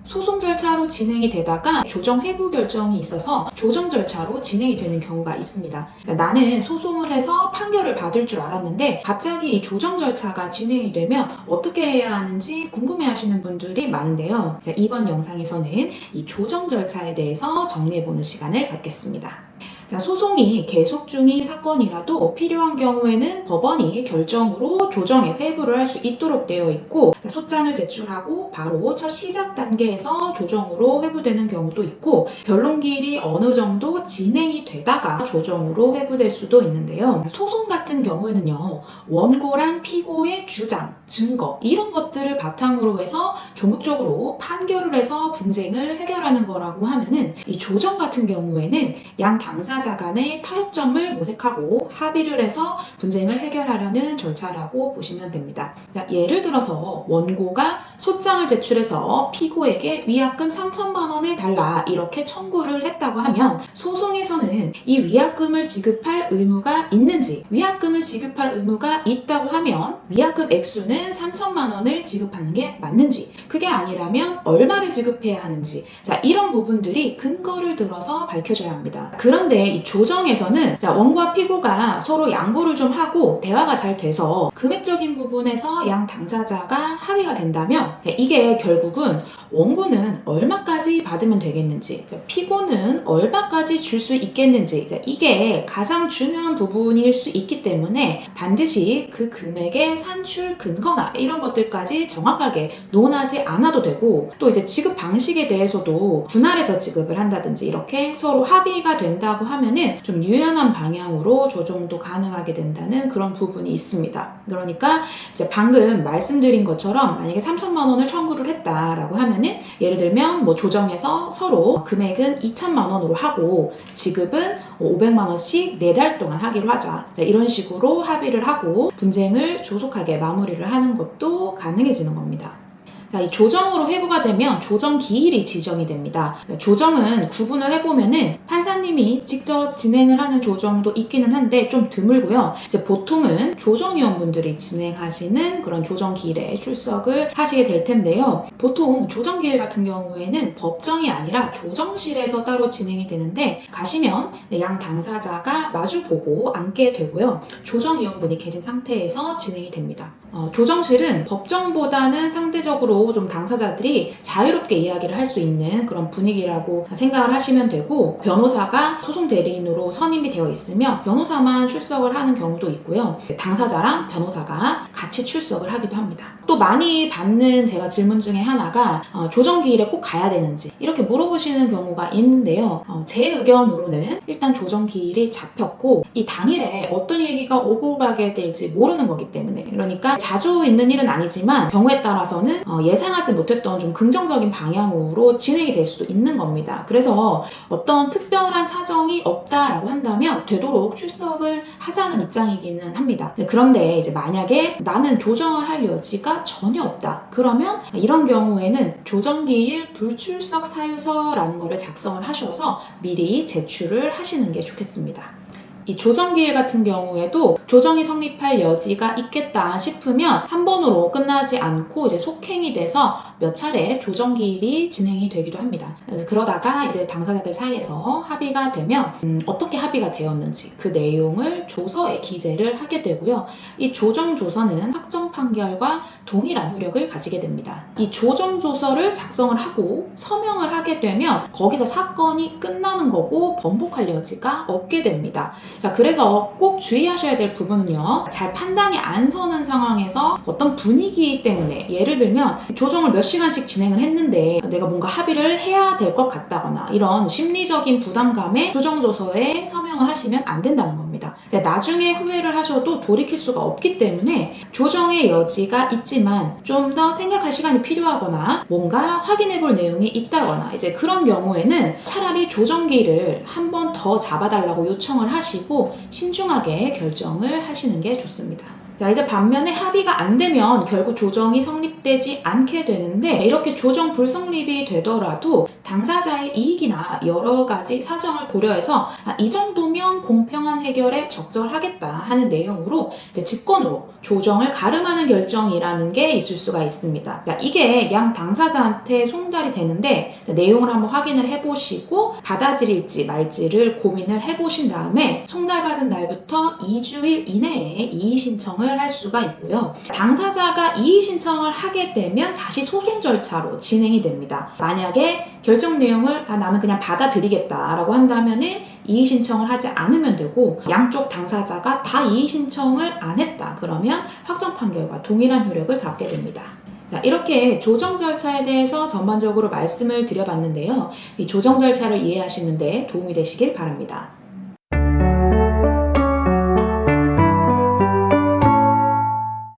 소송 절차로 진행이 되다가 조정 회부 결정이 있어서 조정 절차로 진행이 되는 경우가 있습니다. 그러니까 나는 소송을 해서 판결을 받을 줄 알았는데 갑자기 이 조정 절차가 진행이 되면 어떻게 해야 하는지 궁금해하시는 분들이 많은데요. 자, 이번 영상에서는 이 조정 절차에 대해서 정리해보는 시간을 갖겠습니다. 자, 소송이 계속 중인 사건이라도 필요한 경우에는 법원이 결정으로 조정에 회부를 할 수 있도록 되어 있고, 소장을 제출하고 바로 첫 시작 단계에서 조정으로 회부되는 경우도 있고, 변론기일이 어느 정도 진행이 되다가 조정으로 회부될 수도 있는데요. 소송 같은 경우에는요, 원고랑 피고의 주장, 증거 이런 것들을 바탕으로 해서 종극적으로 판결을 해서 분쟁을 해결하는 거라고 하면은, 이 조정 같은 경우에는 양 당사자 간의 타협점을 모색하고 합의를 해서 분쟁을 해결하려는 절차라고 보시면 됩니다. 예를 들어서 원고가 소장을 제출해서 피고에게 위약금 3천만 원을 달라 이렇게 청구를 했다고 하면, 소송에서는 이 위약금을 지급할 의무가 있는지, 위약금을 지급할 의무가 있다고 하면 위약금 액수는 3천만 원을 지급하는 게 맞는지, 그게 아니라면 얼마를 지급해야 하는지, 자, 이런 부분들이 근거를 들어서 밝혀져야 합니다. 그런데 이 조정에서는 원고와 피고가 서로 양보를 좀 하고 대화가 잘 돼서 금액적인 부분에서 양 당사자가 합의가 된다면, 이게 결국은 원고는 얼마까지 받으면 되겠는지, 피고는 얼마까지 줄 수 있겠는지, 이게 가장 중요한 부분일 수 있기 때문에 반드시 그 금액의 산출 근거나 이런 것들까지 정확하게 논하지 않아도 되고, 또 이제 지급 방식에 대해서도 분할해서 지급을 한다든지 이렇게 서로 합의가 된다고 하면은 좀 유연한 방향으로 조정도 가능하게 된다는 그런 부분이 있습니다. 그러니까 이제 방금 말씀드린 것처럼 만약에 3천만 원을 청구를 했다라고 하면은, 예를 들면 조정에서 서로 금액은 2천만 원으로 하고 지급은 500만 원씩 4달 동안 하기로 하자, 이런 식으로 합의를 하고 분쟁을 조속하게 마무리를 하는 것도 가능해지는 겁니다. 이 조정으로 회부가 되면 조정 기일이 지정이 됩니다. 조정은 구분을 해보면은 판사님이 직접 진행을 하는 조정도 있기는 한데 좀 드물고요. 이제 보통은 조정위원분들이 진행하시는 그런 조정 기일에 출석을 하시게 될 텐데요. 보통 조정 기일 같은 경우에는 법정이 아니라 조정실에서 따로 진행이 되는데, 가시면 양 당사자가 마주보고 앉게 되고요. 조정위원분이 계신 상태에서 진행이 됩니다. 조정실은 법정보다는 상대적으로 좀 당사자들이 자유롭게 이야기를 할 수 있는 그런 분위기라고 생각을 하시면 되고, 변호사가 소송 대리인으로 선임이 되어 있으면 변호사만 출석을 하는 경우도 있고요. 당사자랑 변호사가 같이 출석을 하기도 합니다. 또 많이 받는 제가 질문 중에 하나가 조정기일에 꼭 가야 되는지 이렇게 물어보시는 경우가 있는데요. 제 의견으로는 일단 조정기일이 잡혔고 이 당일에 어떤 얘기가 오고 가게 될지 모르는 거기 때문에, 그러니까 자주 있는 일은 아니지만 경우에 따라서는 예상하지 못했던 좀 긍정적인 방향으로 진행이 될 수도 있는 겁니다. 그래서 어떤 특별한 사정이 없다라고 한다면 되도록 출석을 하자는 입장이기는 합니다. 그런데 이제 만약에 나는 조정을 할 여지가 전혀 없다, 그러면 이런 경우에는 조정기일 불출석 사유서라는 거를 작성을 하셔서 미리 제출을 하시는 게 좋겠습니다. 이 조정기일 같은 경우에도 조정이 성립할 여지가 있겠다 싶으면 한 번으로 끝나지 않고 이제 속행이 돼서 몇 차례 조정기일이 진행이 되기도 합니다. 그래서 그러다가 이제 당사자들 사이에서 합의가 되면 어떻게 합의가 되었는지 그 내용을 조서에 기재를 하게 되고요. 이 조정조서는 확정 판결과 동일한 효력을 가지게 됩니다. 이 조정조서를 작성을 하고 서명을 하게 되면 거기서 사건이 끝나는 거고 번복할 여지가 없게 됩니다. 자, 그래서 꼭 주의하셔야 될 부분은요, 잘 판단이 안 서는 상황에서 어떤 분위기 때문에, 예를 들면 조정을 몇 시간씩 진행을 했는데 내가 뭔가 합의를 해야 될 것 같다거나 이런 심리적인 부담감에 조정조서에 서명을 하시면 안 된다는 겁니다. 나중에 후회를 하셔도 돌이킬 수가 없기 때문에 조정의 여지가 있지만 좀 더 생각할 시간이 필요하거나 뭔가 확인해 볼 내용이 있다거나 이제 그런 경우에는 차라리 조정기일을 한 번 더 잡아달라고 요청을 하시고 신중하게 결정을 하시는 게 좋습니다. 자, 이제 반면에 합의가 안 되면 결국 조정이 성립되지 않게 되는데, 이렇게 조정 불성립이 되더라도 당사자의 이익이나 여러 가지 사정을 고려해서 이 정도면 공평한 해결에 적절하겠다 하는 내용으로 이제 직권으로 조정을 가름하는 결정이라는 게 있을 수가 있습니다. 자, 이게 양 당사자한테 송달이 되는데, 내용을 한번 확인을 해보시고 받아들일지 말지를 고민을 해보신 다음에 송달받은 날부터 2주일 이내에 이의 신청을 할 수가 있고요. 당사자가 이의 신청을 하게 되면 다시 소송 절차로 진행이 됩니다. 만약에 결정 내용을 나는 그냥 받아들이겠다라고 한다면은 이의 신청을 하지 않으면 되고, 양쪽 당사자가 다 이의 신청을 안 했다 그러면 확정 판결과 동일한 효력을 갖게 됩니다. 자, 이렇게 조정 절차에 대해서 전반적으로 말씀을 드려봤는데요. 이 조정 절차를 이해하시는 데 도움이 되시길 바랍니다.